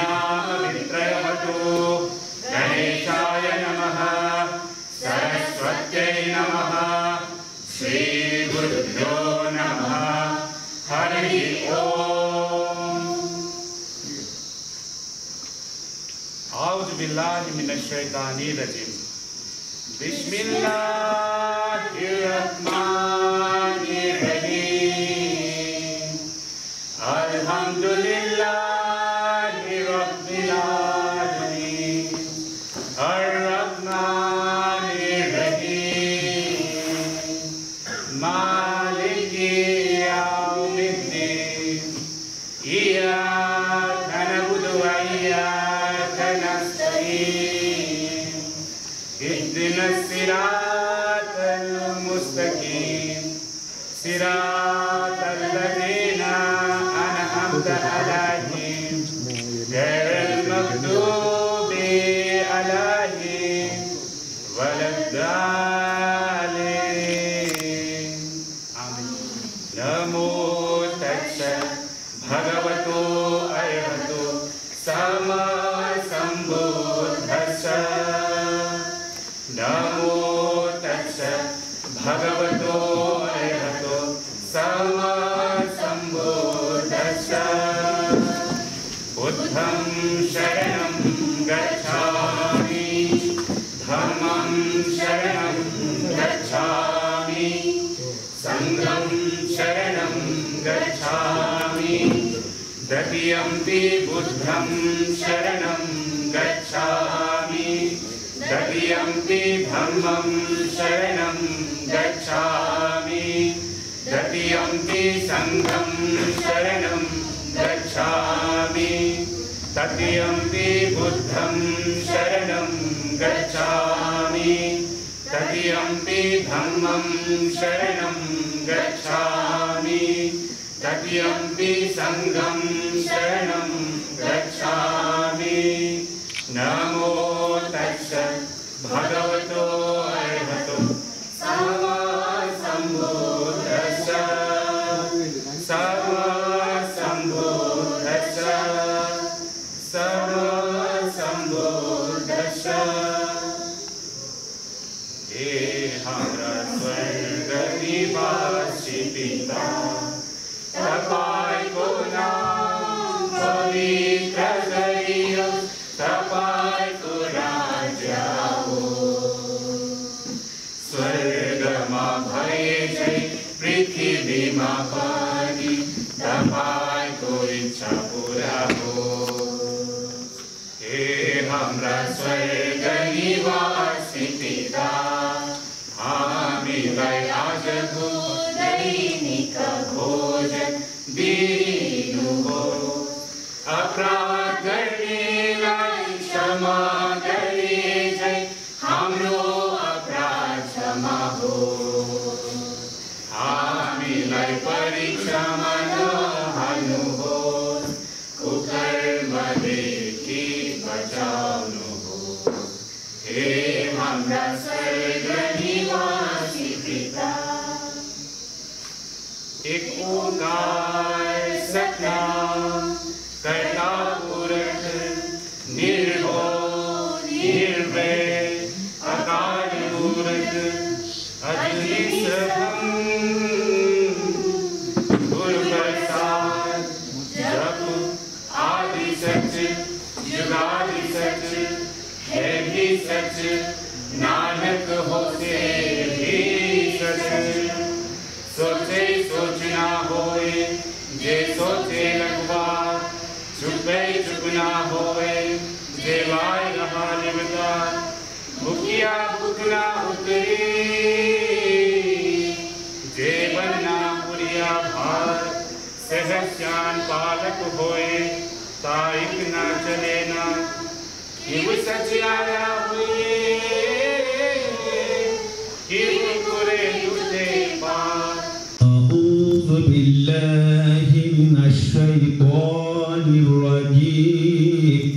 वीणामित्रयवतु गणेशाय नमः सरस्वत्यै नमः श्रीगुरुभ्यो नमः हरि ओम। आऊज़ु बिल्लाहि मिनश शैतानिर रजीम। बिस्मिल्लाहिर्रहमानिर्रहीम। अल्हम्दुलिल्लाहि रब्बिल आलमीन अर्रहमानिर्रहीम मालिकि यौमिद्दीन। इय्याका नअबुदु व इय्याका नस्तईन। इहदिनस सिरातल मुस्तकीम सिरातल लज़ीना अनअमता अलैहिम गैरिल मग़्दूबि अलैहिम वलद्दालिन। आमीन। नमो तस्सै भगवतो अरहतो सम्मा सम्बुद्धस्स। नमो तस्सै भगवतो अरहतो सम्मा सम्बुद्धस्स। बुद्धं शरणं गच्छामि धम्मं शरणं गच्छामि संघं शरणं गच्छामि द्वितीयंपि बुद्धं शरणं गच्छामि तृतीयंपि धम्मं शरणं गच्छामि तृतीयंपि संघं शरणं गच्छामि तृतीयंपि बुद्धं शरणं गच्छामि तृतीयंपि धम्मं शरणं गच्छामि तृतीयंपि संघं शरणं गच्छामि। नमो तस्सै भगवतो अरहतो सम्मा सम्बुद्धस्स। सम्मा सम्बुद्धस्स। सम्मा सम्बुद्धस्स। हे हमरा स्वर्गनिवासी पिता तपाई को नाम पवित्र करियो तपाई को राज्य हो। स्वर्गमा भए जै पृथ्वीमा पनि तपाईको इच्छा पूरा हो। हे हाम्रा स्वर्ग निवासी पिता हामीलाई आजको दैनिक भोजन दिनुहोस्। अपराध गर्नेलाई क्षमा गरे झै हाम्रो अपराध क्षमा होस्। हामीलाई परीक्षामा नहाल्नुहोस् कुकर्मदेखि बचाउनुहोस्। हे हाम्रा स्वर्ग निवासी पिता। एक ओंकार सतनाम कर्ता पुरुष निर्भय निर्वैर अकाल मूर्त अजूनी सभं गुरु प्रसाद जप आदि सच जुगादि सच है भी सच नानक होते भी सच। सोचे सोचना होए जे सोचे लगवार चुपे चुपना होए जे वाय रहा निवतार भूखिया भूखना उतरे जे बनना पुरिया भार सहस्यान पालक होए ताइक न चले न किव सचियारा हुए किव कुरे तुझे पार। अऊज़ु बिल्लाहि मिनश शैतानिर रजीम।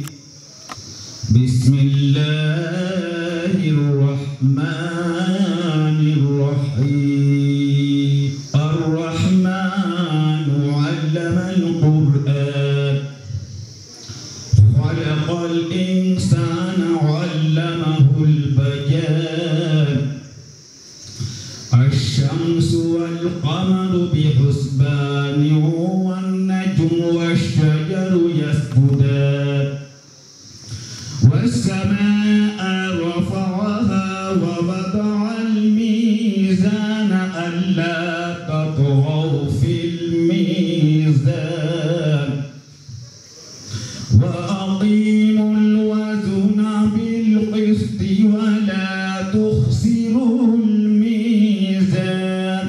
बिस्मिल्लाहिर रहमानिर रहीम। अर्रहमानु अल्लमल कुरआन والقمر بحسبان والنجم والشجر يسجدان والسماء رفعها ووضع الميزان ألا تطغوا في الميزان وأقيموا الوزن بالقسط ولا تخسروا الميزان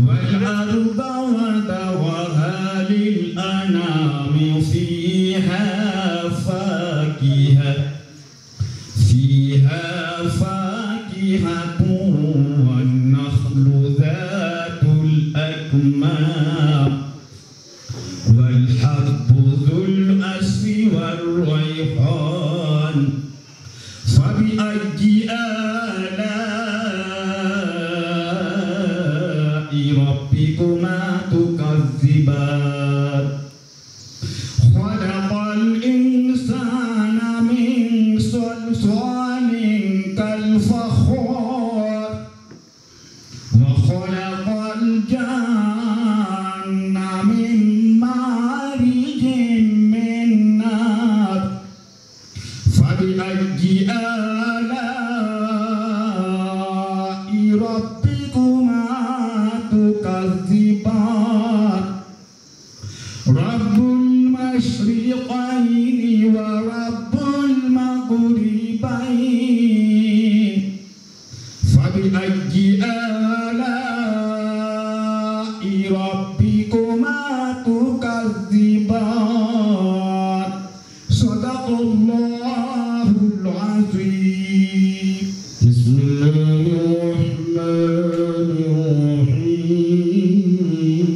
والأرض وضعها للأنام فيها فاكهة والنخل ذات الأكمام والحب ذو الأسف والريحان فبأي آلاء ربكما تكذبان خلق الإنسان من صلصال كالفخار وخلق الجن من مارج من نار فبأي آلاء ربكما تكذبان رب المشرقين ورب المغربين فبأي آلاء ربكما تكذبان صدق الله العظيم. بسم الله الرحمن الرحيم.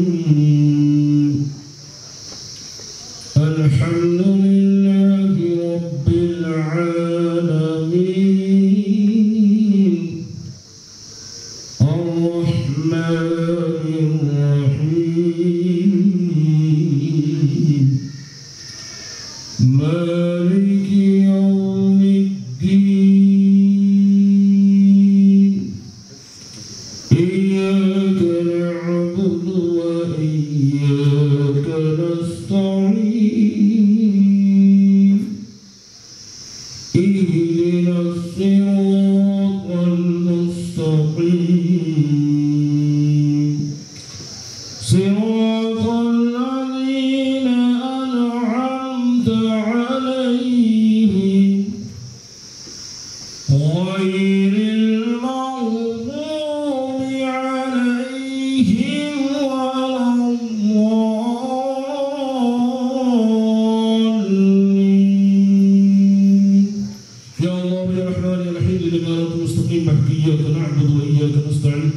الحمد لله رب العالمين الرحمن الرحيم مالك يوم الدين إياك نعبد وإياك نستعين اهدنا الصراط المستقيم صراط الذين أنعمت عليهم غير المغضوب عليهم ولا الضالين. يا الله يا رحمن يا رحيم لما لا مستقيم إياك نعبد وإياك نستعين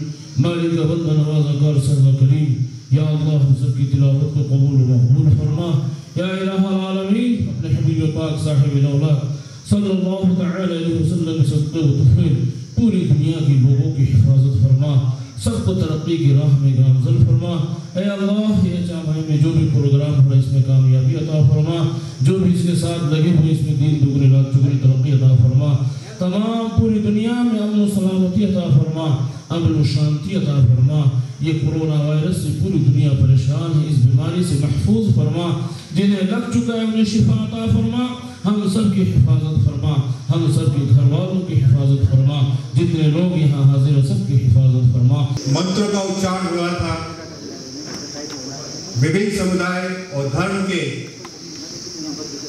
مالك بندنا وذكر سر كريم या अल्लाह सबकी तिलावत को कबूल व मकबूल फरमा। या इलाहा आलमीन अपने हबीब पाक साहिब औलाद सल्लल्लाहु तआला अलैहि वसल्लम के सदक़े व तौफीक पूरी दुनिया के लोगों की हिफाजत फरमा, सबको तरक्की की राह में गामज़न फरमा। ऐ अल्लाह ये चाहे में जो भी प्रोग्राम हो इसमें कामयाबी अता फरमा, जो भी इसके साथ लगे हुए इसमें दीन दुगनी रात चुगनी तरक्की अता फरमा, तमाम पूरी दुनिया में अमन सलामती अता फरमा, अमन शांति अता फरमा। ये कोरोना वायरस से पूरी दुनिया परेशान है, इस बीमारी से महफूज फरमा, जिन्हें लग चुका है उन्हें शिफा अता फरमा, हम सब की हिफाजत फरमा, हम सब के घर वालों की हिफाजत फरमा, जितने लोग यहाँ हाजिर हैं सबकी हिफाजत फरमा। मंत्रों का उच्चारण हुआ था। विभिन्न समुदाय और धर्म के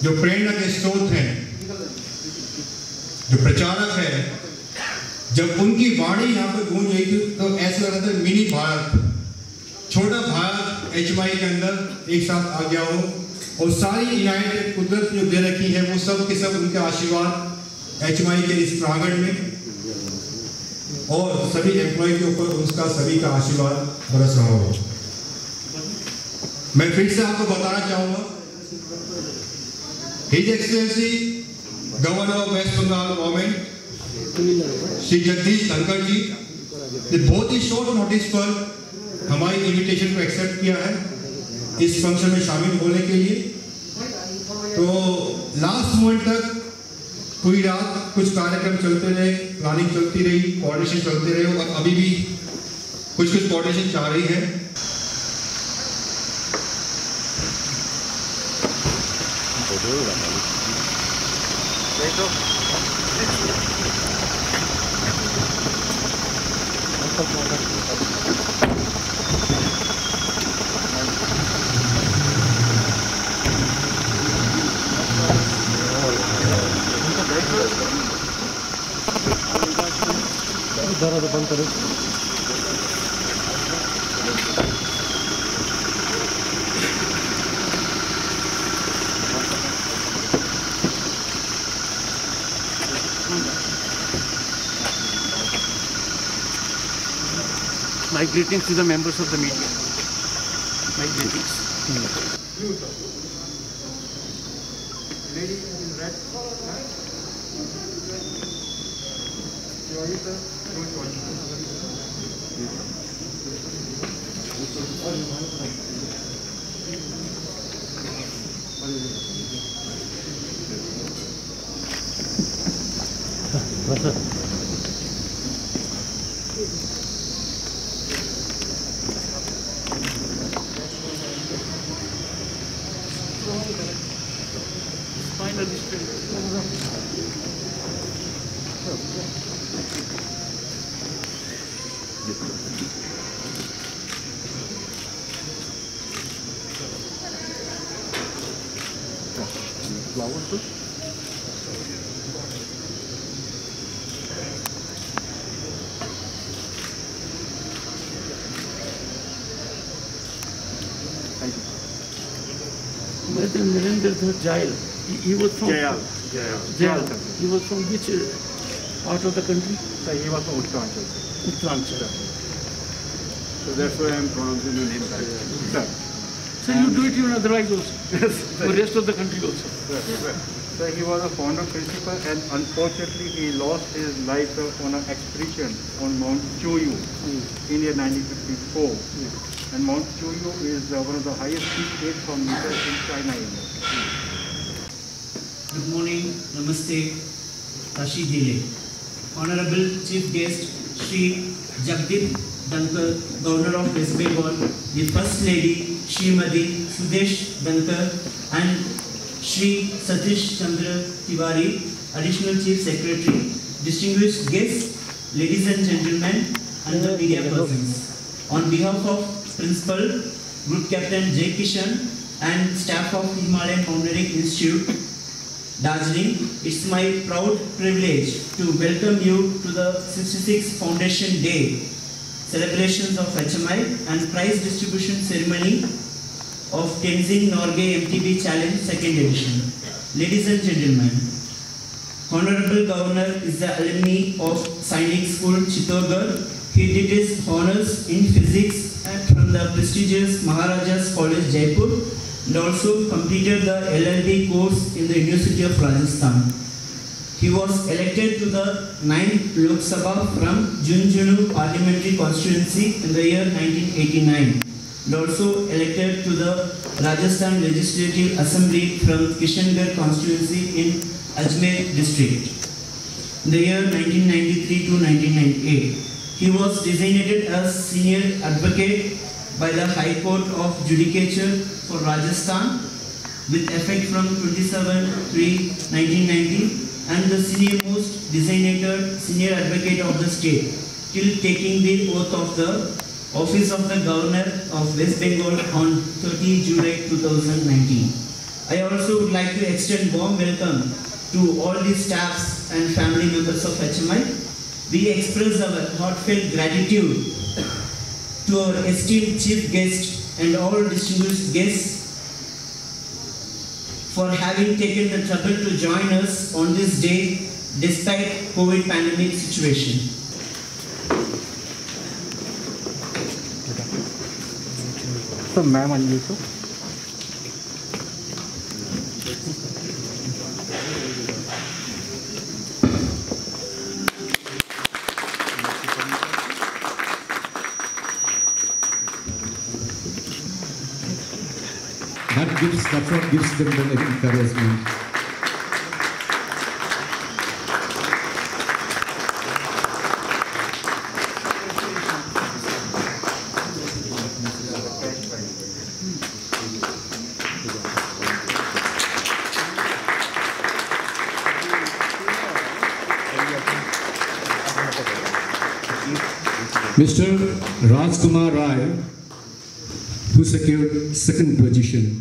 जो प्रेरणा के स्रोत हैं, जो प्रचारक है, जब उनकी वाणी यहाँ पर गूंज रही थी तो ऐसा लग रहा था मिनी भारत, छोटा भारत HMI के अंदर एक साथ आ गया हो और सारी इनायतें कुदरत जो दे रखी है वो सब के सब उनके आशीर्वाद HMI के इस प्रांगण में और सभी एम्प्लॉय के ऊपर उसका सभी का आशीर्वाद बरस रहा हो। मैं फिर से आपको बताना चाहूँगा, his excellency governor of West Bengal government Shri Jagdish Dhankhar ji ने बहुत ही शॉर्ट नोटिस पर हमारी इनविटेशन को एक्सेप्ट किया है इस फंक्शन में शामिल होने के लिए। तो लास्ट मोमेंट तक पूरी रात कुछ कार्यक्रम चलते रहे, प्लानिंग चलती रही, कोऑर्डिनेशन चलते रहे और अभी भी कुछ कोटेशन चाह रही है। बंद करो। My greetings to the members of the media. My greetings. Lady in red. Final display. Flowers. Narendra Jail. He was from Jayal. Jayal. He was from which part of the country? So he was from Uttaranchal. Uttaranchal. So that's why I'm pronouncing the name right. Sir. So you do it even otherwise also. For the rest of the country also. So he was a founder principal, and unfortunately he lost his life on an expedition on Mount Choyu in year 1954. And Mount Choyu is one of the highest peak 8,000 meters in China area. Good morning, Namaste, Tashi Dile. Honorable Chief Guest, Shri Jagdeep Dhankar, Governor of West Bengal, the First Lady, Srimati Sudesh Dhankar, and Shri Satish Chandra Tiwari, Additional Chief Secretary, distinguished guests, ladies and gentlemen, and the media persons. On behalf of Principal, Group Captain Jay Kishan, and staff of Himalayan Mountaineering Institute, Darjeeling, it's my proud privilege to welcome you to the 66th Foundation Day celebrations of HMI and prize distribution ceremony of Tenzing Norgay MTB Challenge 2nd edition. Ladies and gentlemen, Honorable Governor is the alumni of Sainik School, Chittorgarh. He did his honors in physics from the prestigious Maharajas College, Jaipur, and also completed the LLB course in the University of Rajasthan. He was elected to the 9th Lok Sabha from Junjunu Parliamentary Constituency in the year 1989, and also elected to the Rajasthan Legislative Assembly from Kishangarh Constituency in Ajmer district in the year 1993 to 1998. He was designated as Senior Advocate by the High Court of Judicature for Rajasthan with effect from 27/3/1990 and the senior-most designated Senior Advocate of the state till taking the oath of the Office of the Governor of West Bengal on 30 July 2019. I also would like to extend warm welcome to all the staffs and family members of HMI. We express our heartfelt gratitude to our esteemed chief guest and all distinguished guests for having taken the trouble to join us on this day despite COVID pandemic situation. So, ma'am, and you sir? That's what gives them the encouragement. Mr. Rajkumar Rai, who secured second position.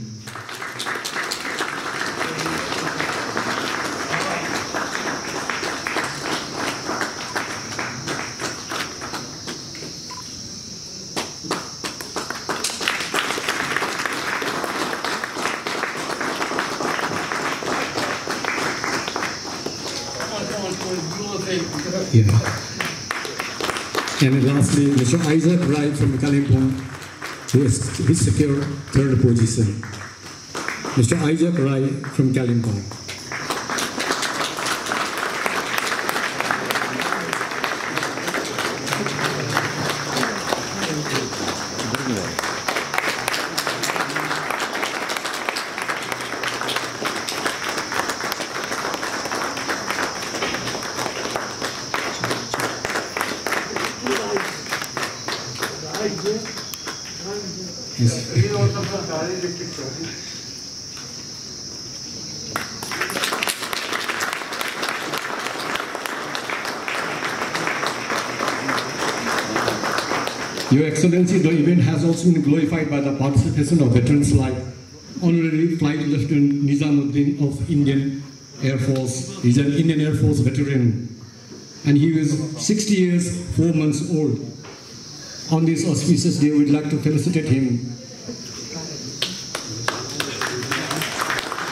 Yeah. And lastly, Mr. Isaac Rai from Kalimpong, who secured third position. Mr. Isaac Rai from Kalimpong. He is also from Dhari district, sir. Your Excellency, the event has also been glorified by the participation of veterans like Honorary Flight Lieutenant Nizamuddin of Indian Air Force. He's an Indian Air Force veteran, and he was 60 years, 4 months old. On this auspicious day, we'd like to felicitate him.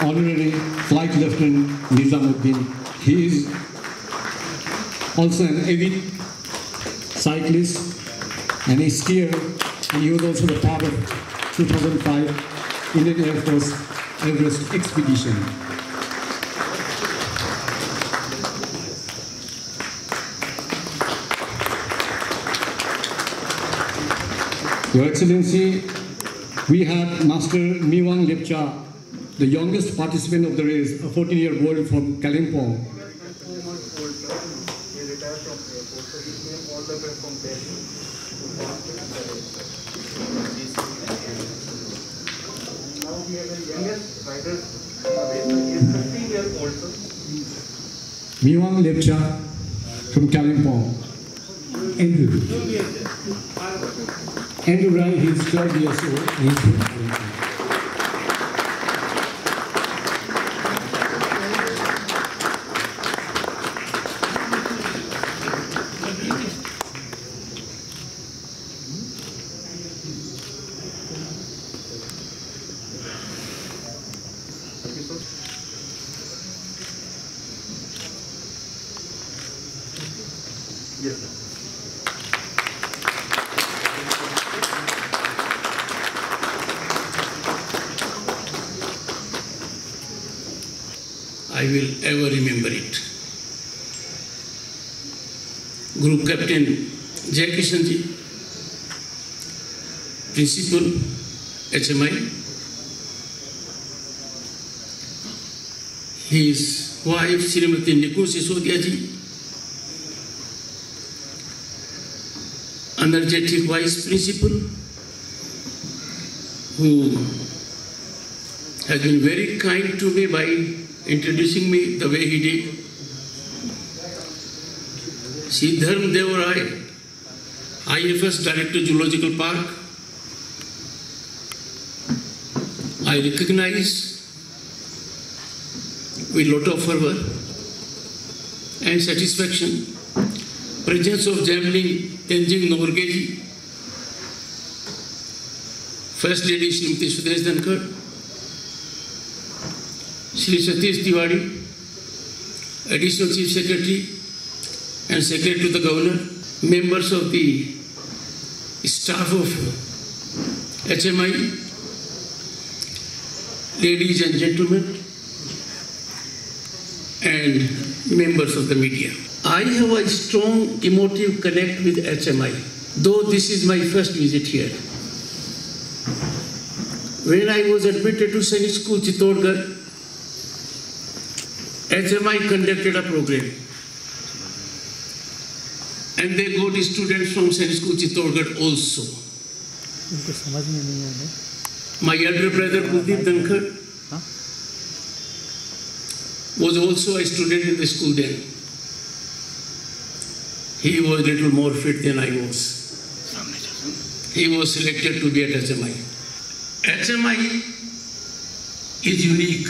Honorary Flight Lieutenant Nizamuddin. He is also an avid cyclist and a skier, and he was also the part of 2005 Indian Air Force Everest expedition. Your Excellency, we had Master Miwang Lepcha, the youngest participant of the race, a 14-year-old from Kalimpong. He retired from Air Force, so he came all the way from Delhi to participate in the race. Now we have the youngest rider in the race. He is 15-year-old, sir. Miwang Lepcha from Kalimpong. Andrew. Andrew Rai, he is 12 years old. He is from Kalimpong. Yes, sir. I will ever remember it. Group Captain Jai Kishan ji, Principal HMI, his wife Srimati Niku Sisodia ji, energetic Vice Principal, who has been very kind to me by introducing me the way he did. Siddharm Dev Rai, IFS Director Zoological Park. I recognize with lot of fervor and satisfaction presence of Jamling Tenzing Norgeji, First Lady Srimati Sudesh Dhankar, Shri Satish Tiwari, Additional Chief Secretary and Secretary to the Governor, members of the staff of HMI, ladies and gentlemen, and members of the media. I have a strong emotive connect with HMI, though this is my first visit here. When I was admitted to Sainik School Chittorgarh, HMI conducted a program, and they got students from Sainik School Chittorgarh also. My elder brother Kuldeep Dhankar was also a student in the school then. He was a little more fit than I was. he was selected to be at HMI. HMI is unique.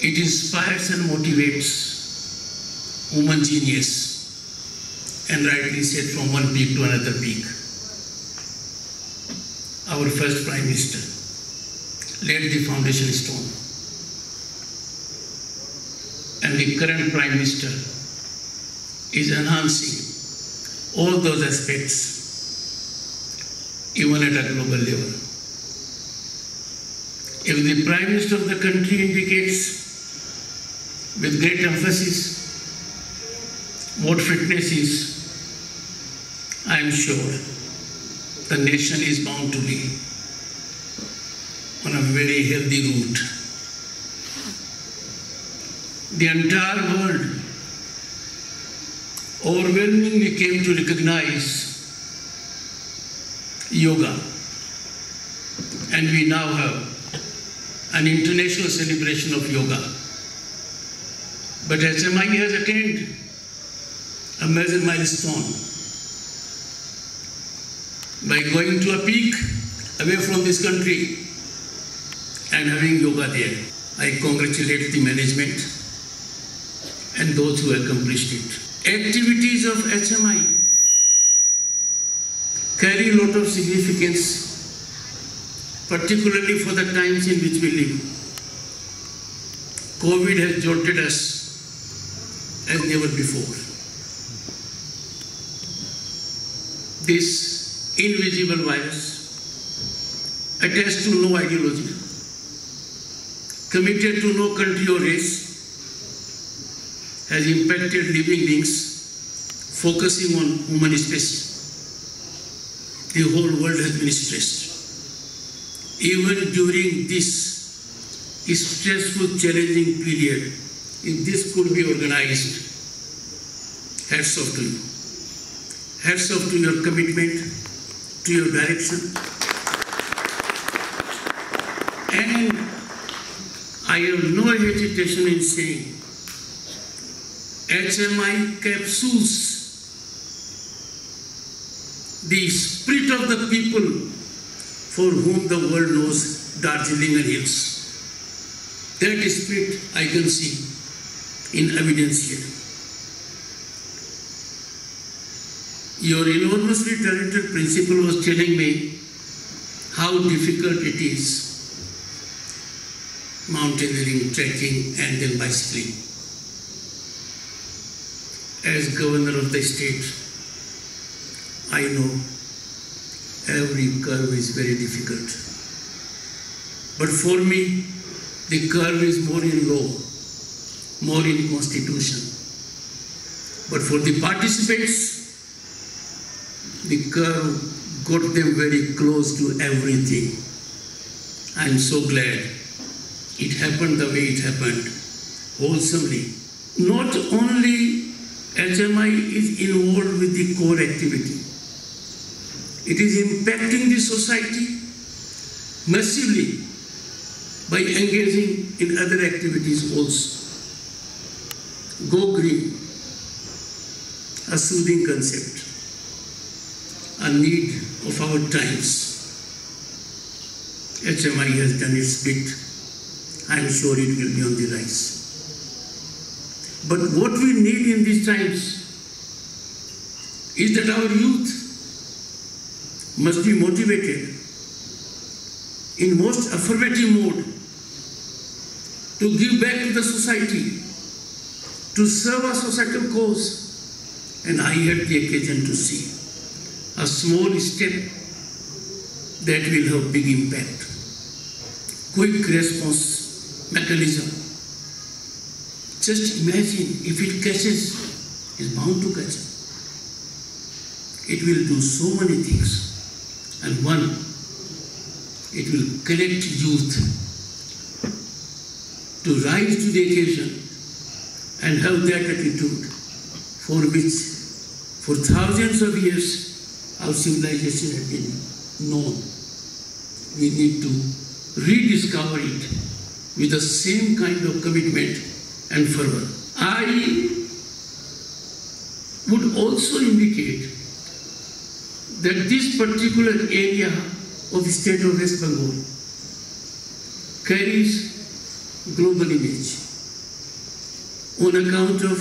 It inspires and motivates human genius, and rightly said, from one peak to another peak. Our first Prime Minister laid the foundation stone, and the current Prime Minister is enhancing all those aspects, even at a global level. If the Prime Minister of the country indicates with great emphasis what fitness is, I am sure the nation is bound to be on a very healthy route. The entire world overwhelmingly came to recognize yoga, and we now have an international celebration of yoga. But HMI has attained a major milestone by going to a peak away from this country and having yoga there. I congratulate the management and those who accomplished it. Activities of HMI carry a lot of significance, particularly for the times in which we live. COVID has jolted us as never before. This invisible virus, attached to no ideology, committed to no country or race, has impacted living beings, focusing on human species. The whole world has been stressed. Even during this stressful, challenging period, if this could be organized, hats off to you. Hats off to your commitment, to your direction. And I have no hesitation in saying HMI capsules the spirit of the people for whom the world knows Darjeeling and hills. That spirit I can see in evidence here. Your enormously talented principal was telling me how difficult it is mountaineering, trekking, and then bicycling. As governor of the state, I know every curve is very difficult. But for me, the curve is more in law, more in constitution. But for the participants, the curve got them very close to everything. I am so glad it happened the way it happened, wholesomely. Not only HMI is involved with the core activity, it is impacting the society massively by engaging in other activities also. Go green, a soothing concept, a need of our times. HMI has done its bit. I am sure it will be on the rise. But what we need in these times is that our youth must be motivated in most affirmative mode to give back to the society, to serve a societal cause. And I had the occasion to see a small step that will have big impact. Quick response mechanism. Just imagine if it catches, it's bound to catch. It will do so many things. And one, it will collect youth to rise to the occasion and have that attitude for which for thousands of years our civilization has been known. We need to rediscover it with the same kind of commitment and fervor. I would also indicate that this particular area of the state of West Bengal carries global image on account of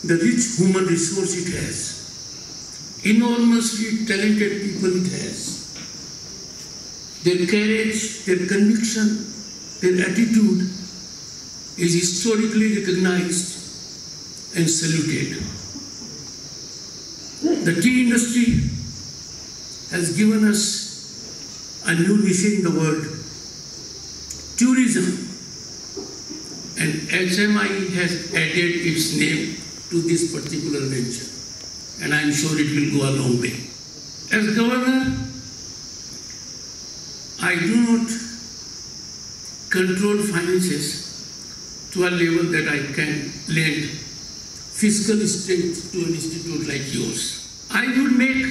the rich human resource it has, enormously talented people it has, their courage, their conviction, their attitude is historically recognized and saluted. The tea industry has given us a new niche in the world, tourism, and HMI has added its name to this particular venture, and I am sure it will go a long way. As governor, I do not control finances to a level that I can lend fiscal strength to an institute like yours. I would make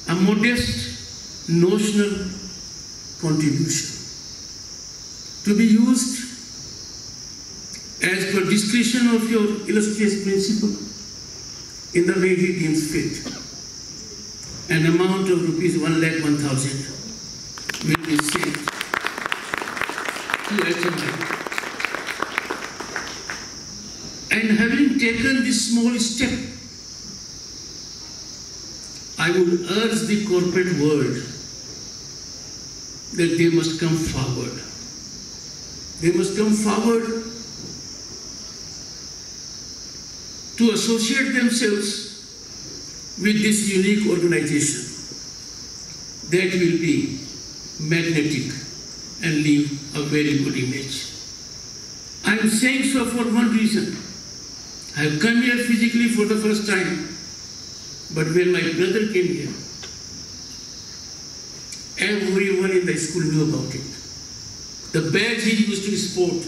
a modest notional contribution to be used as per discretion of your illustrious principal in the way he deems fit. An amount of rupees 1,01,000 will be sent to HMI. And having taken this small step, I would urge the corporate world that they must come forward. They must come forward to associate themselves with this unique organization that will be magnetic and leave a very good image. I am saying so for one reason. I have come here physically for the first time, but when my brother came here, everyone in the school knew about it. The badge he used to sport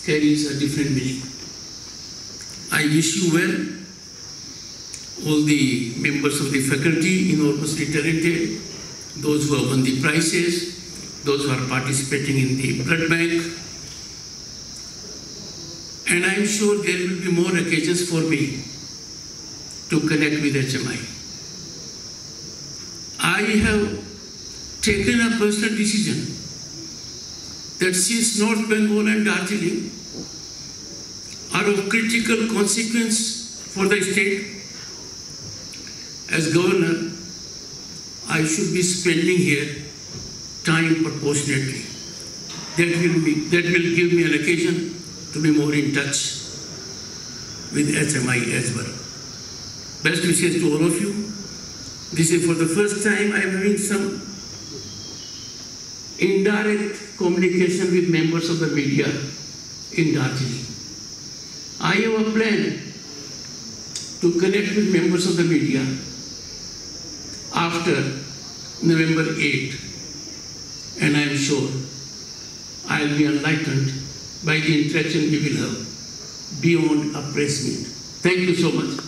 carries a different meaning. I wish you well, all the members of the faculty, enormously talented, those who have won the prizes, those who are participating in the blood bank. And I am sure there will be more occasions for me to connect with HMI. I have taken a personal decision that since North Bengal and Darjeeling are of critical consequence for the state, as governor, I should be spending here time proportionately. That will give me an occasion to be more in touch with HMI as well. Best wishes to all of you. This is for the first time I am having some indirect communication with members of the media in Darjeeling. I have a plan to connect with members of the media after November 8, and I am sure I will be enlightened by the interaction we will have beyond a press meet. Thank you so much.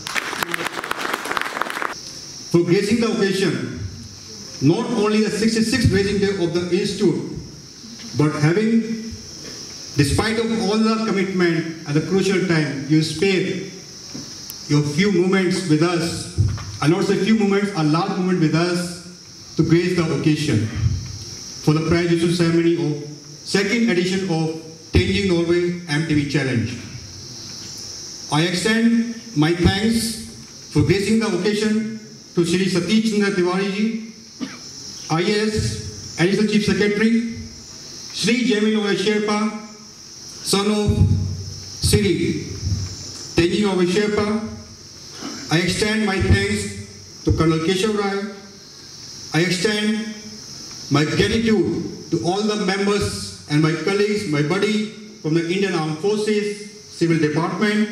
For gracing the occasion, not only the 66th gracing day of the Institute, but having, despite of all the commitment at the crucial time, you spared your few moments with us, and not a few moments, a large moment with us to grace the occasion for the prize issue ceremony of second edition of Changing Norway MTV Challenge. I extend my thanks for gracing the occasion to Shri Satish Chandra Tiwari ji, IAS Additional Chief Secretary, Shri Jamin Owe Sherpa, son of Shri Tenzin Owe Sherpa. I extend my thanks to Colonel Keshav Rai. I extend my gratitude to all the members and my colleagues, my buddy from the Indian Armed Forces, Civil Department.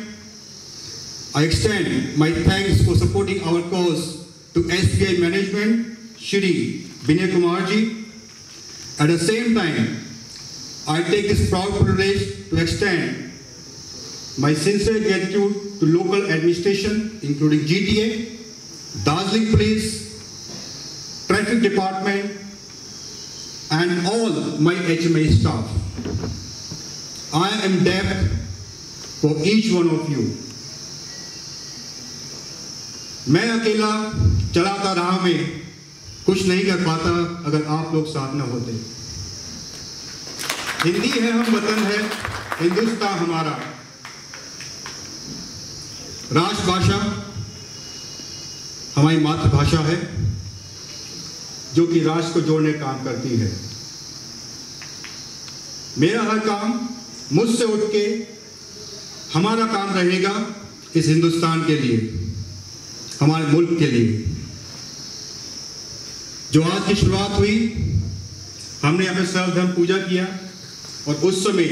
I extend my thanks for supporting our cause to SBI Management, Shri Vinay Kumar ji. At the same time, I take this proud privilege to extend my sincere gratitude to local administration, including GTA, Darjeeling Police, Traffic Department, and all my HMI staff. I am indebted for each one of you. मैं अकेला चलाता राह में कुछ नहीं कर पाता अगर आप लोग साथ न होते। हिंदी है हम वतन है, हिंदुस्तान हमारा। राष्ट्रभाषा हमारी मातृभाषा है जो कि राष्ट्र को जोड़ने का काम करती है। मेरा हर काम मुझसे उठ के हमारा काम रहेगा इस हिंदुस्तान के लिए, हमारे मुल्क के लिए। जो आज की शुरुआत हुई, हमने यहाँ पे सर्वधर्म पूजा किया और उस समय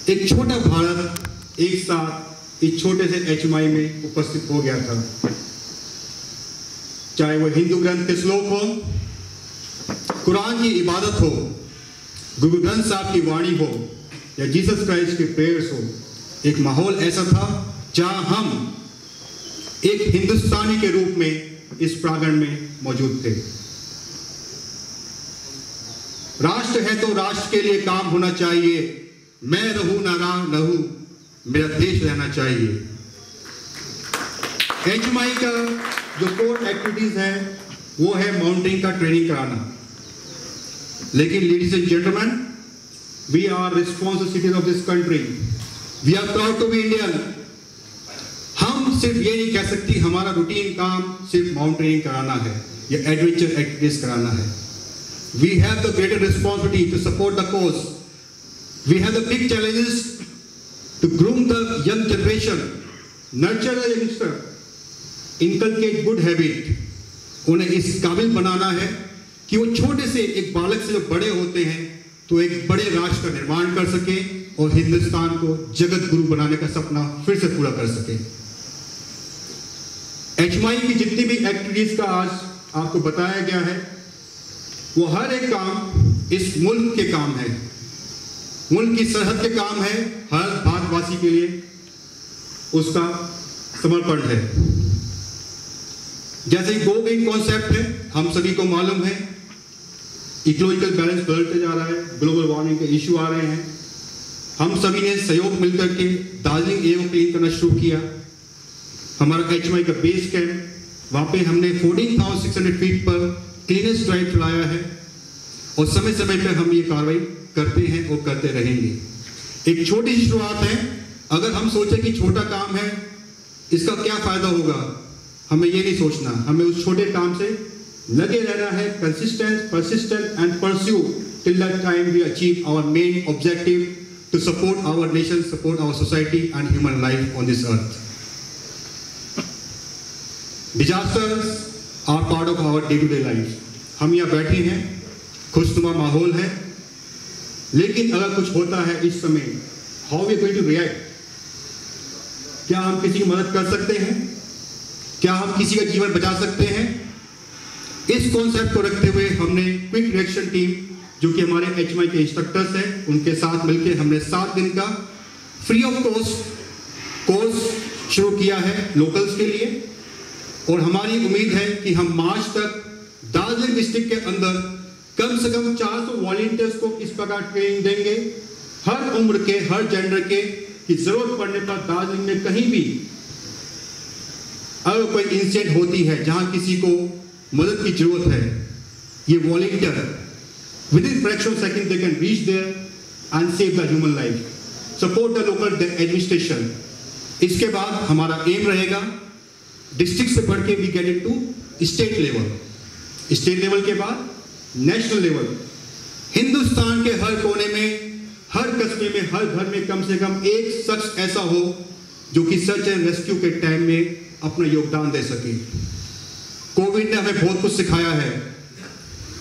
एक छोटा भारत एक साथ इस छोटे से HMI में उपस्थित हो गया था। चाहे वो हिंदू ग्रंथ के श्लोक हो, कुरान की इबादत हो, गुरु ग्रंथ साहब की वाणी हो या जीसस क्राइस्ट के प्रेयर्स हो, एक माहौल ऐसा था जहां हम एक हिंदुस्तानी के रूप में इस प्रांगण में मौजूद थे। राष्ट्र है तो राष्ट्र के लिए काम होना चाहिए। मैं रहूं ना रहूं, मेरा देश रहना चाहिए। HMI का जो कोर एक्टिविटीज है वो है माउंटेनिंग का ट्रेनिंग कराना। लेकिन ladies and gentleman, we are responsible citizen of this country, we are proud to be Indian. हम सिर्फ ये नहीं कह सकती हमारा रूटीन काम सिर्फ माउंटेनिंग कराना है या एडवेंचर एक्टिविटीज कराना है। We have the greater responsibility to support the cause. We have the big challenges to groom the young generation, nurture the youngster, inculcate good habit. उन्हें इस काबिल बनाना है कि वो छोटे से एक बालक से जब बड़े होते हैं तो एक बड़े राष्ट्र का निर्माण कर सके और हिंदुस्तान को जगत गुरु बनाने का सपना फिर से पूरा कर सके। HMI की जितनी भी एक्टिविटीज का आज आपको बताया गया है वो हर एक काम इस मुल्क के काम है, मुल्क की सरहद के काम है। हर भारतवासी के लिए उसका समर्पण है। जैसे गो ग्रीन कॉन्सेप्ट है, हम सभी को मालूम है इकोलॉजिकल बैलेंस बदलते जा रहा है, ग्लोबल वार्मिंग के इश्यू आ रहे हैं। हम सभी ने सहयोग मिलकर के दार्जिलिंग एयर क्लीन करना शुरू किया। हमारा HMI का बेस कैंप, वहां पे हमने 14,600 फीट पर क्लीनेस्ट ड्राइव चलाया है और समय समय पर हम ये कार्रवाई करते हैं और करते रहेंगे। एक छोटी सी शुरुआत है। अगर हम सोचें कि छोटा काम है, इसका क्या फायदा होगा, हमें ये नहीं सोचना। हमें उस छोटे काम से लगे रहना है, consistent, persistent and pursue till that time we achieve our main objective to support our nation, support our society and human life on this earth. Disasters are part of our day to day life. हम यहाँ बैठे हैं, खुशनुमा माहौल है, लेकिन अगर कुछ होता है इस समय, how we going to react? क्या हम किसी की मदद कर सकते हैं? क्या हम किसी का जीवन बचा सकते हैं? इस कॉन्सेप्ट को रखते हुए हमने क्विक रिएक्शन टीम, जो कि हमारे HMI के इंस्ट्रक्टर्स हैं, उनके साथ मिलकर हमने 7 दिन का फ्री ऑफ कॉस्ट कोर्स शुरू किया है लोकल्स के लिए। और हमारी उम्मीद है कि हम मार्च तक दार्जिलिंग डिस्ट्रिक्ट के अंदर कम से कम 400 वॉलंटियर्स को इस प्रकार ट्रेनिंग देंगे, हर उम्र के, हर जेंडर के, कि जरूरत पड़ने पर दार्जिलिंग में कहीं भी अगर कोई इंसिडेंट होती है जहां किसी को मदद की जरूरत है, ये volunteer with in fraction of second they can reach there and save the human life, support the local administration. इसके बाद हमारा एम रहेगा डिस्ट्रिक्ट से बढ़ के we get it to state level, state level के बाद नेशनल लेवल। हिंदुस्तान के हर कोने में, हर कस्बे में, हर घर में कम से कम एक शख्स ऐसा हो जो कि सर्च एंड रेस्क्यू के टाइम में अपना योगदान दे सके। कोविड ने हमें बहुत कुछ सिखाया है।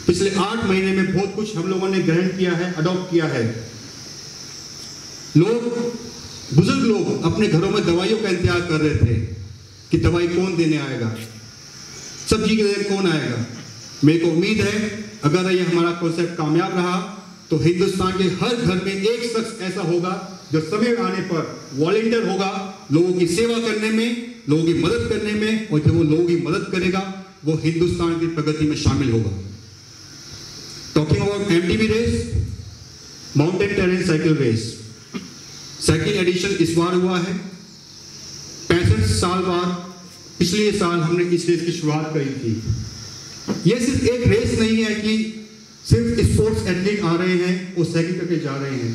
पिछले 8 महीने में बहुत कुछ हम लोगों ने ग्रहण किया है, अडॉप्ट किया है। बुजुर्ग लोग अपने घरों में दवाइयों का इंतजार कर रहे थे कि दवाई कौन देने आएगा, सब्जी के देने कौन आएगा। मेरे को उम्मीद है अगर ये हमारा कॉन्सेप्ट कामयाब रहा तो हिंदुस्तान के हर घर में एक शख्स ऐसा होगा जो समय आने पर वॉलंटियर होगा, लोगों की सेवा करने में, लोगों की मदद करने में, और जब वो लोगों की मदद करेगा वो हिंदुस्तान की प्रगति में शामिल होगा। Talking about MTB race, mountain terrain cycle race, second edition इस बार हुआ है। 65 साल बाद पिछले साल हमने इस रेस की शुरुआत करी थी। यह सिर्फ एक रेस नहीं है कि सिर्फ स्पोर्ट्स एथलीट आ रहे हैं और साइकिल करके जा रहे हैं।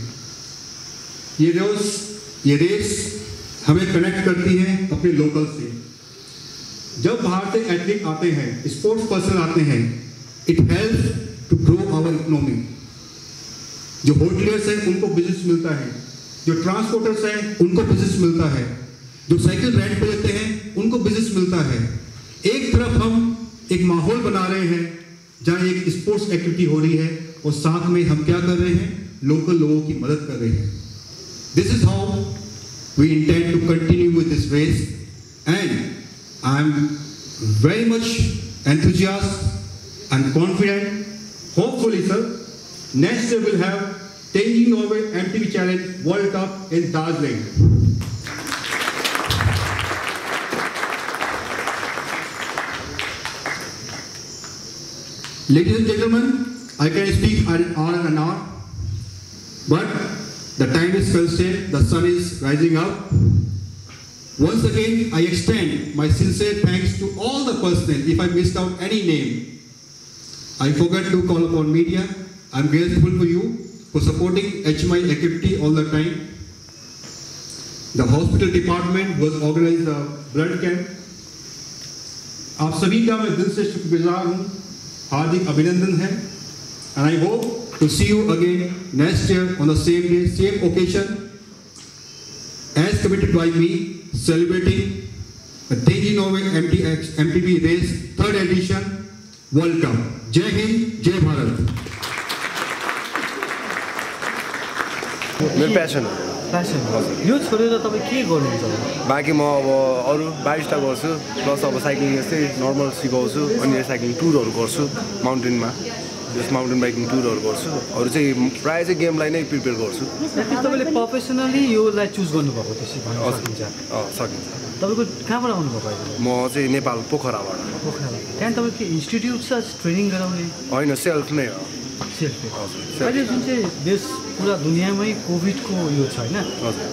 ये रेस हमें कनेक्ट करती है अपने लोकल से। जब बाहर से एथलीट आते हैं, स्पोर्ट्स पर्सन आते हैं, it helps to grow our economy. जो होटलियर्स हैं उनको बिजनेस मिलता है, जो ट्रांसपोर्टर्स हैं उनको बिजनेस मिलता है, जो साइकिल रेंट पे लेते हैं उनको बिजनेस मिलता है। एक तरफ हम एक माहौल बना रहे हैं जहाँ एक स्पोर्ट्स एक्टिविटी हो रही है और साथ में हम क्या कर रहे हैं, लोकल लोगों की मदद कर रहे हैं। This is how we intend to continue with this race and I am very much enthusiastic and confident. Hopefully, sir, next year we'll have Tenzing Norway MTB Challenge World Cup in Darjeeling. Ladies and gentlemen, I can speak an hour and an hour, but the time is constrained, the sun is rising up. Once again, I extend my sincere thanks to all the personnel. If I missed out any name, I forgot to call upon media. I'm grateful for you for supporting HMI activity all the time. The hospital department was organized a blood camp. आप सभी का मैं दिल से शुक्रगुजार हूँ, हार्दिक अभिनंदन है, and I hope to see you again next year on the same day, same occasion, as committed by me, celebrating the Tenzing Norway MTB race 3rd edition World Cup. Jai Hind, Jai Bharat. मेरो प्यासन हो। प्यासन यो छोडेर तपाईँ के गर्नुहुन्छ? बाँकी म अब अरू बारिस्टा गर्छु, प्लस अब साइक्लिङ यस्तै नर्मल सिकाउँछु, अनि साइक्लिङ टुरहरू गर्छु माउन्टेनमा, जस माउन्टेन बाइकिङ टुरहरू गर्छु। अरू चाहिँ प्रायः चाहिँ गेमलाई नै प्रिपेयर गर्छु। तपाईँले प्रोफेसनली योलाई चुज गर्नुभएको त्यसै भन्न सकिन्छ? सकिन्छ। तपाईँको कहाँबाट आउनुभएको? म चाहिँ नेपाल पोखराबाट। त्यहाँ तपाईँको के इन्स्टिट्युट छ ट्रेनिङ गराउने? होइन, सेल्फ नै हो। अहिले जुन चाहिँ देश पुरा दुनियाँमै कोभिडको यो छ होइन,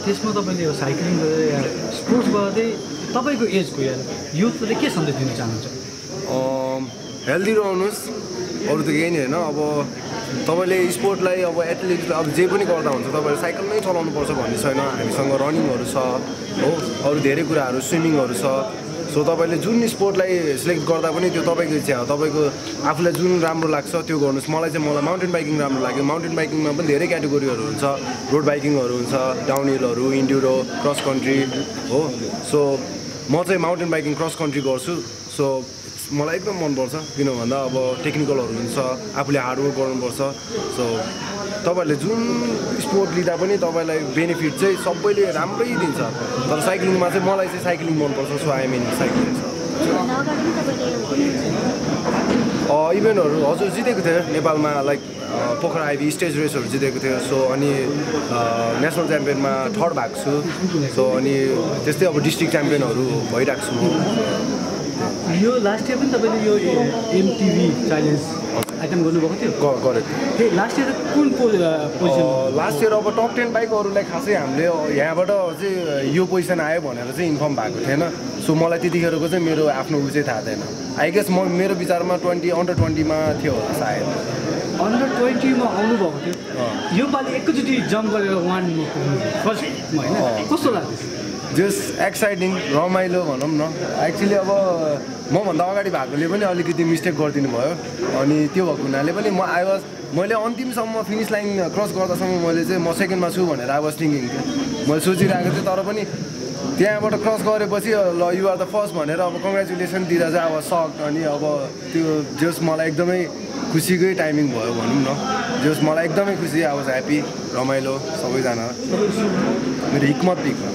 त्यसमा तपाईँले यो साइक्लिङ गरेर या स्पोर्ट्स गर्दै तपाईँको एजको या युथले के सन्देश दिन चाहनुहुन्छ? हेल्दी रहनुहोस्, अरू त केही नै होइन। अब तपाईँले स्पोर्टलाई अब एथलेटिक्स अब जे पनि गर्दा हुन्छ, तपाईँले साइकल नै चलाउनुपर्छ भन्ने छैन। हामीसँग रनिङहरू छ हो, अरू धेरै कुराहरू स्विमिङहरू छ। सो तपाईँले जुन स्पोर्टलाई सिलेक्ट गर्दा पनि त्यो तपाईँको इच्छा हो, तपाईँको आफूलाई जुन राम्रो लाग्छ त्यो गर्नुहोस्। मलाई माउन्टेन बाइकिङ राम्रो लाग्यो। माउन्टेन बाइकिङमा पनि धेरै क्याटेगोरीहरू हुन्छ, रोड बाइकिङहरू हुन्छ, डाउनहिलहरू, इन्ड्युरो, क्रस कन्ट्री हो। सो म चाहिँ माउन्टेन बाइकिङ क्रस कन्ट्री गर्छु। सो मलाई एकदम मनपर्छ, किन भन्दा अब टेक्निकलहरू हुन्छ, आफूले हार्डवर्क गर्नुपर्छ। सो तपाईँहरूले जुन स्पोर्ट लिँदा पनि तपाईँलाई बेनिफिट चाहिँ सबैले राम्रै दिन्छ। तर साइक्लिङमा चाहिँ मलाई चाहिँ साइक्लिङ मनपर्छ। सो आई मिन साइक्लिङ छ। इभेन्टहरू हजुर जितेको थियो नेपालमा, लाइक पोखरा आइबी स्टेज रेसहरू जितेको थियो। सो अनि नेसनल च्याम्पियनमा 3rd भएको छु। सो अनि त्यस्तै अब डिस्ट्रिक्ट च्याम्पियनहरू भइरहेको छु म। यो लास्ट इयर पनि तपाईँले यो एमटिभी च्यालेन्ज आइटम गर्नुभएको थियो? गरेको थिएँ। लास्ट इयर कुन पोजिसन? लास्ट इयर अब टप 10 बाइकहरूलाई खासै हामीले यहाँबाट चाहिँ यो पोजिसन आयो भनेर चाहिँ इन्फर्म भएको थिएन। सो मलाई त्यतिखेरको चाहिँ मेरो आफ्नो उ चाहिँ थाहा थिएन। आई गेस मेरो विचारमा अन्डर 20मा थियो होला सायद। अन्डर 20मा आउनुभएको थियो। योपालि एकैचोटि जम्प गरेर 1 फर्स्टमा होइन, कस्तो लाग्दैछ? जस्ट एक्साइटिङ, रमाइलो भनौँ न। एक्चुअली अब मभन्दा अगाडि भएकोले पनि अलिकति मिस्टेक गरिदिनु भयो, अनि त्यो भएको हुनाले पनि मैले अन्तिमसम्म फिनिस लाइन क्रस गर्दासम्म मैले चाहिँ म सेकेन्डमा छु भनेर आई वाज थिङ्किङ थिएँ। मैले सोचिरहेको थिएँ, तर पनि त्यहाँबाट क्रस गरेपछि ल यु आर द फर्स्ट भनेर अब कङ्ग्रेचुलेसन दिँदा चाहिँ अब सक। अनि अब त्यो जस मलाई एकदमै खुसीकै टाइमिङ भयो भनौँ न। जस मलाई एकदमै खुसी, आई वाज ह्याप्पी, रमाइलो सबैजना। मेरो हिक्मत बिकर।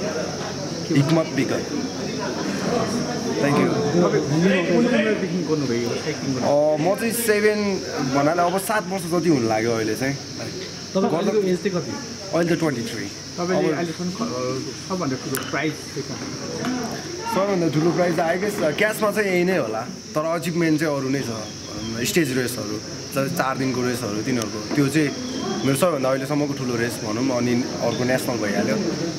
Thank you. म चाहिँ 7 भन्नाले अब 7 वर्ष जति हुन लाग्यो अहिले चाहिँ। अहिले त 23। सबभन्दा ठुलो प्राइज आई गेस क्यासमा चाहिँ यही नै होला, तर अचिभमेन्ट चाहिँ अरू नै छ। स्टेज रेसहरू 4 दिनको रेसहरू तिनीहरूको, त्यो चाहिँ मेरो सबैभन्दा अहिलेसम्मको ठुलो रेस भनौँ। अनि अर्को नेसनल भइहाल्यो,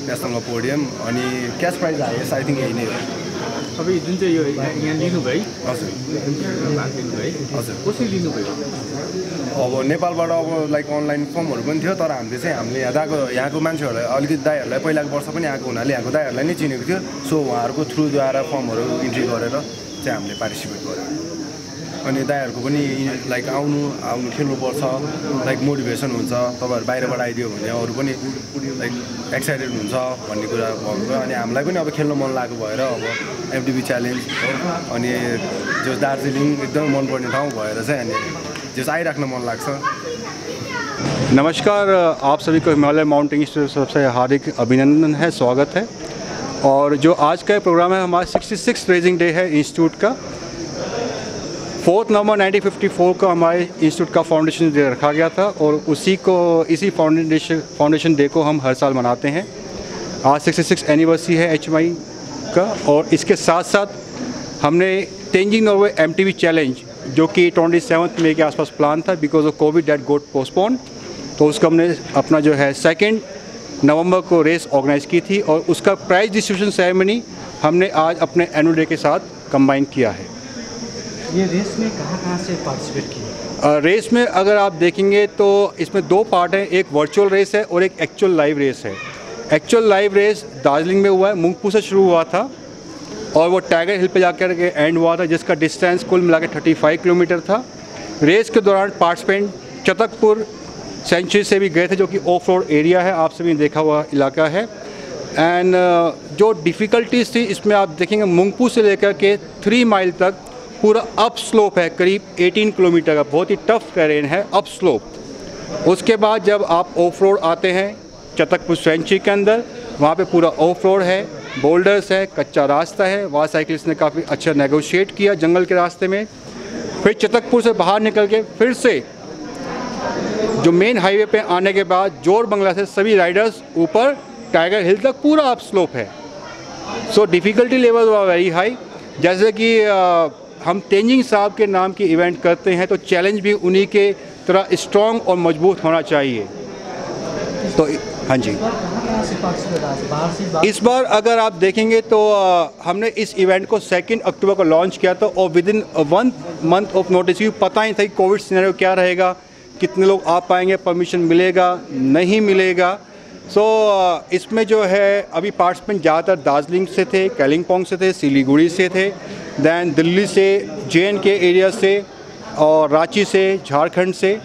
नेसनलमा पोडियम, अनि क्यास प्राइज हाइएस्ट आई थिङ्क यही नै हो। तपाईँ जुन चाहिँ यो यहाँ लिनुभयो हजुर भाग लिनुभयो हजुर कसरी लिनुभयो अब नेपालबाट अब लाइक अनलाइन फर्महरू पनि थियो तर हामीले यहाँको मान्छेहरूलाई अलिकति दाइहरूलाई पहिलाको वर्ष पनि आएको हुनाले यहाँको दाइहरूलाई नै चिनेको थियो सो उहाँहरूको थ्रुद्वारा फर्महरू इन्ट्री गरेर चाहिँ हामीले पार्टिसिपेट गर्यौँ अनि दाइहरूको पनि लाइक आउनु खेल्नुपर्छ लाइक मोटिभेसन हुन्छ तपाईँहरू बाहिरबाट आइदियो भने अरू पनि लाइक एक्साइटेड हुन्छ भन्ने कुरा भएको अनि हामीलाई पनि अब खेल्न मन लागेको भएर अब एफडिबी च्यालेन्ज अनि जो दार्जिलिङ एकदमै मनपर्ने ठाउँ भएर चाहिँ अनि जस आइराख्न मन लाग्छ। नमस्कार, आप सभी को हिमालय माउंटेन इंस्टीट्यूट सबसे हार्दिक अभिनंदन है, स्वागत है। और जो आज का प्रोग्राम है हमारा 66 रेजिंग डे है इंस्टीट्यूट का। 4 नवंबर 1954 को हमारे इंस्टीट्यूट का फाउंडेशन डे रखा गया था और इसी फाउंडेशन डे को हम हर साल मनाते हैं। आज 66 एनिवर्सरी है HMI का और इसके साथ साथ हमने तेंजिंग नॉर्वे MTB चैलेंज जो कि 27 मई के आसपास प्लान था, because of covid date got postponed, तो उसका हमने अपना जो है 2 नवंबर को रेस ऑर्गेनाइज़ की थी और उसका प्राइज़ डिस्ट्रीब्यूशन सेरेमनी हमने आज अपने एनुअल डे के साथ कंबाइन किया है। ये रेस में कहाँ से पार्टिसिपेट किया? रेस में अगर आप देखेंगे तो इसमें 2 पार्ट हैं, एक वर्चुअल रेस है और एक एक्चुअल लाइव रेस है। एक्चुअल लाइव रेस दार्जिलिंग में हुआ है, मुंगपू से शुरू हुआ था और वो टाइगर हिल पे जाकर के एंड हुआ था, जिसका डिस्टेंस कुल मिला के 35 किलोमीटर था। रेस के दौरान पार्टिसिपेंट चतकपुर सेंचुरी से भी गए थे, जो कि ऑफ रोड एरिया है, आप सभी ने देखा हुआ इलाका है। एंड जो डिफ़िकल्टीज़ थी इसमें आप देखेंगे मुंगपू से लेकर के 3 माइल तक पूरा अप स्लोप है, करीब 18 किलोमीटर का, बहुत ही टफ टेरेन है, अप स्लोप। उसके बाद जब आप ऑफ रोड आते हैं चतकपुर सेंचुरी के अंदर, वहाँ पे पूरा ऑफ रोड है, बोल्डर्स है, कच्चा रास्ता है, वहाँ साइकिलिस्ट ने काफ़ी अच्छा नेगोशिएट किया जंगल के रास्ते में। फिर चतकपुर से बाहर निकल के फिर से जो मेन हाईवे पे आने के बाद जोर बंगला से सभी राइडर्स ऊपर टाइगर हिल तक पूरा अप स्लोप है। सो डिफ़िकल्टी लेवल हुआ वेरी हाई। जैसे कि हम तेंजिंग साहब के नाम की इवेंट करते हैं तो चैलेंज भी उन्हीं के तरह स्ट्रॉन्ग और मजबूत होना चाहिए। तो हाँ जी, इस बार अगर आप देखेंगे तो हमने इस इवेंट को 2 अक्टूबर को लॉन्च किया था और with in 1 month of notice, क्योंकि पता ही था कि कोविड सिनेरियो क्या रहेगा, कितने लोग आ पाएंगे, परमिशन मिलेगा नहीं मिलेगा। सो इसमें जो है अभी पार्टिसिपेंट ज़्यादातर दार्जिलिंग से थे, कालिम्पोंग से थे, सिलीगुड़ी से थे, दैन दिल्ली से, JNK एरिया से और रांची से, झारखंड से,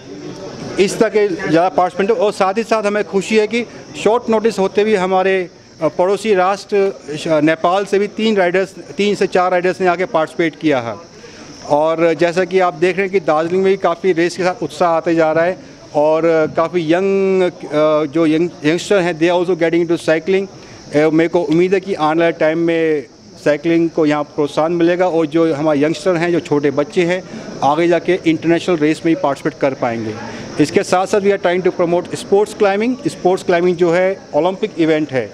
इस तरह के ज़्यादा पार्टिसिपेंट। और साथ ही साथ हमें खुशी है कि शॉर्ट नोटिस होते भी हमारे पड़ोसी राष्ट्र नेपाल से भी 3 से 4 राइडर्स ने आके पार्टिसिपेट किया है। और जैसा कि आप देख रहे हैं कि दार्जिलिंग में भी काफ़ी रेस के साथ उत्साह आते जा रहा है और काफ़ी जो यंगस्टर हैं they also getting into cycling. मेरे को उम्मीद है कि आने वाले टाइम में साइकिलिंग को यहाँ प्रोत्साहन मिलेगा और जो हमारे यंगस्टर हैं, जो छोटे बच्चे हैं, आगे जाके इंटरनेशनल रेस में ही पार्टिसिपेट कर पाएंगे। इसके साथ साथ we are trying to promote sports climbing. Sports climbing जो है ओलंपिक इवेंट है,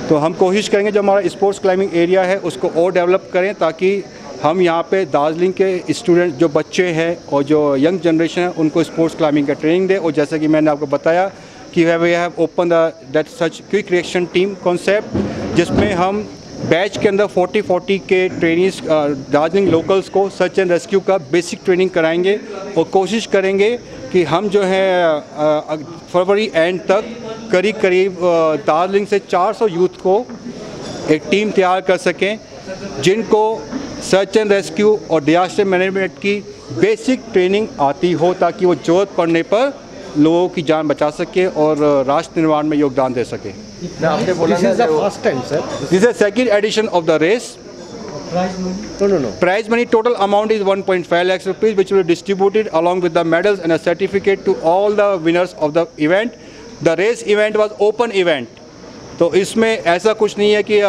तो हम कोशिश करेंगे जो हमारा स्पोर्ट्स क्लाइंबिंग एरिया है उसको और डेवलप करें, ताकि हम यहाँ पे दार्जिलिंग के स्टूडेंट जो बच्चे हैं और जो यंग जनरेशन है उनको स्पोर्ट्स क्लाइंबिंग का ट्रेनिंग दे। और जैसे कि मैंने आपको बताया कि we have open that such quick reaction team concept, जिसमें हम बैच के अंदर 40 के ट्रेनिंग्स दार्जिलिंग लोकल्स को सर्च एंड रेस्क्यू का बेसिक ट्रेनिंग कराएंगे और कोशिश करेंगे कि हम जो है फरवरी एंड तक करीब दार्जिलिंग से 400 यूथ को एक टीम तैयार कर सकें, जिनको सर्च एंड रेस्क्यू और डिजास्टर मैनेजमेंट की बेसिक ट्रेनिंग आती हो, ताकि वो ज़रूरत पड़ने पर लोगों की जान बचा सके और राष्ट्र निर्माण में योगदान दे सके। This is the first time, sir. This is the second edition of the race. Prize money? No. Prize money total amount is 1.5 lakhs rupees, which will be distributed along with the medals and a certificate to all the winners of the event. The race event was open event. तो इसमें ऐसा कुछ नहीं है कि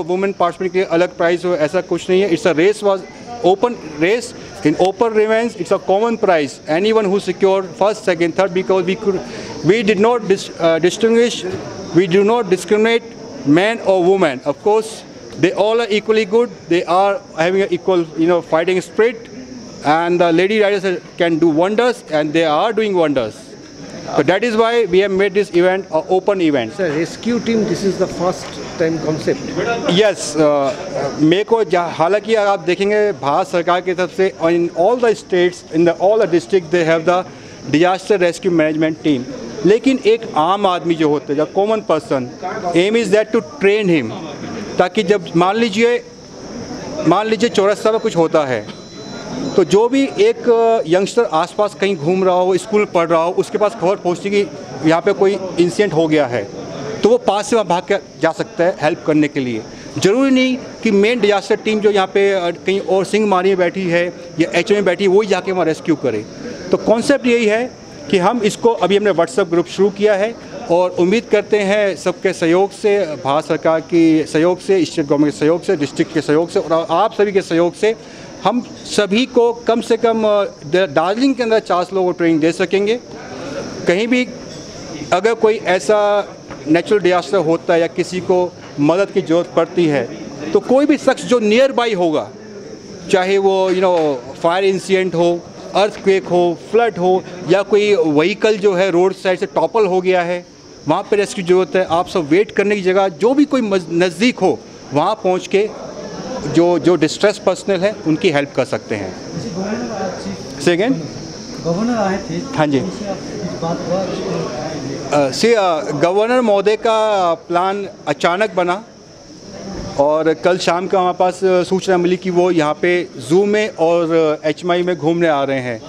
women participant के लिए अलग प्राइज हो, ऐसा कुछ नहीं है। It's a race was open race in open events. It's a common prize. Anyone who secured first, second, third, because we did not distinguish, we do not discriminate man or woman. Of course, they all are equally good. They are having an equal fighting spirit, and the lady riders can do wonders, and they are doing wonders. So that is why we have made this event an open event. Sir, rescue team, this is the first time concept. Yes, मेरे को हालांकि आप देखेंगे भारत सरकार की तरफ से in all the states, in all the districts they have the disaster rescue management team. लेकिन एक आम आदमी जो होता है, जो common person, aim is that to train him, ताकि जब मान लीजिए चौरस्ता में कुछ होता है तो जो भी एक यंगस्टर आसपास कहीं घूम रहा हो, स्कूल पढ़ रहा हो, उसके पास खबर पहुंचती कि यहाँ पे कोई इंसिडेंट हो गया है, तो वो पास से वहाँ भाग कर जा सकता है हेल्प करने के लिए। ज़रूरी नहीं कि मेन डिजास्टर टीम जो यहाँ पे कहीं और सिंहमारी में बैठी है या एच में बैठी है वही जाके वहाँ रेस्क्यू करे। तो कॉन्सेप्ट यही है कि हम इसको अभी हमने व्हाट्सएप ग्रुप शुरू किया है और उम्मीद करते हैं सबके सहयोग से, भारत सरकार की सहयोग से, स्टेट गवर्नमेंट के सहयोग से, डिस्ट्रिक्ट के सहयोग से और आप सभी के सहयोग से हम सभी को कम से कम दार्जिलिंग के अंदर 400 लोगों को ट्रेनिंग दे सकेंगे। कहीं भी अगर कोई ऐसा नेचुरल डिजास्टर होता है या किसी को मदद की ज़रूरत पड़ती है तो कोई भी शख्स जो नियर बाई होगा, चाहे वो फायर इंसिडेंट हो, अर्थक्वेक हो, फ्लड हो या कोई व्हीकल जो है रोड साइड से टॉपल हो गया है, वहाँ पे रेस्क्यू ज़रूरत है, आप सब वेट करने की जगह जो भी कोई नज़दीक हो वहाँ पहुँच के जो डिस्ट्रेस पर्सनल है उनकी हेल्प कर सकते हैं। सेकेंड गवर्नर आए थे, हाँ जी, गवर्नर महोदय का प्लान अचानक बना और कल शाम को हमारे पास सूचना मिली कि वो यहाँ पे जू में और HMI में घूमने आ रहे हैं।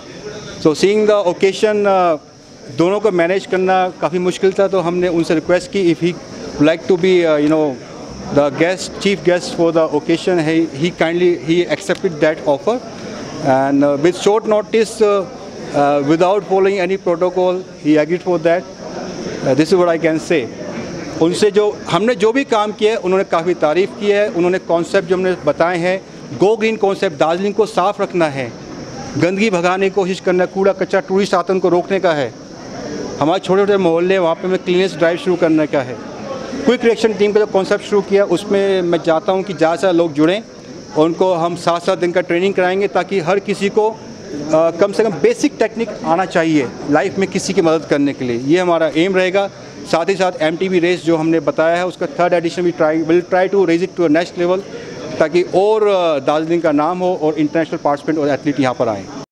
सो सीइंग द ओकेशन दोनों को मैनेज करना काफ़ी मुश्किल था, तो हमने उनसे रिक्वेस्ट की if he like to be the chief guest for the occasion. He kindly accepted that offer, and with short notice, without following any protocol, he agreed for that. This is what I can say. उनसे हमने जो भी काम किया है उन्होंने काफ़ी तारीफ़ की है। उन्होंने कॉन्सेप्ट जो हमने बताए हैं, गो ग्रीन कॉन्सेप्ट, दार्जिलिंग को साफ़ रखना है, गंदगी भगाने की कोशिश करना, कूड़ा कचरा टूरिस्ट आते हैं उनको रोकने का है, हमारे छोटे छोटे मोहल्ले वहाँ पे हमें क्लीनेस ड्राइव शुरू करने का है। क्विक रिएक्शन टीम का जो कॉन्सेप्ट शुरू किया उसमें मैं चाहता हूँ कि ज़्यादा से लोग जुड़ें और उनको हम 7-7 दिन का ट्रेनिंग कराएंगे ताकि हर किसी को कम से कम बेसिक टेक्निक आना चाहिए लाइफ में किसी की मदद करने के लिए। ये हमारा एम रहेगा। साथ ही साथ MTB रेस जो हमने बताया है उसका 3rd एडिशन भी will try to raise it to a next level ताकि और दार्जिलिंग का नाम हो और इंटरनेशनल पार्टिसिपेंट और एथलीट यहाँ पर आएँ।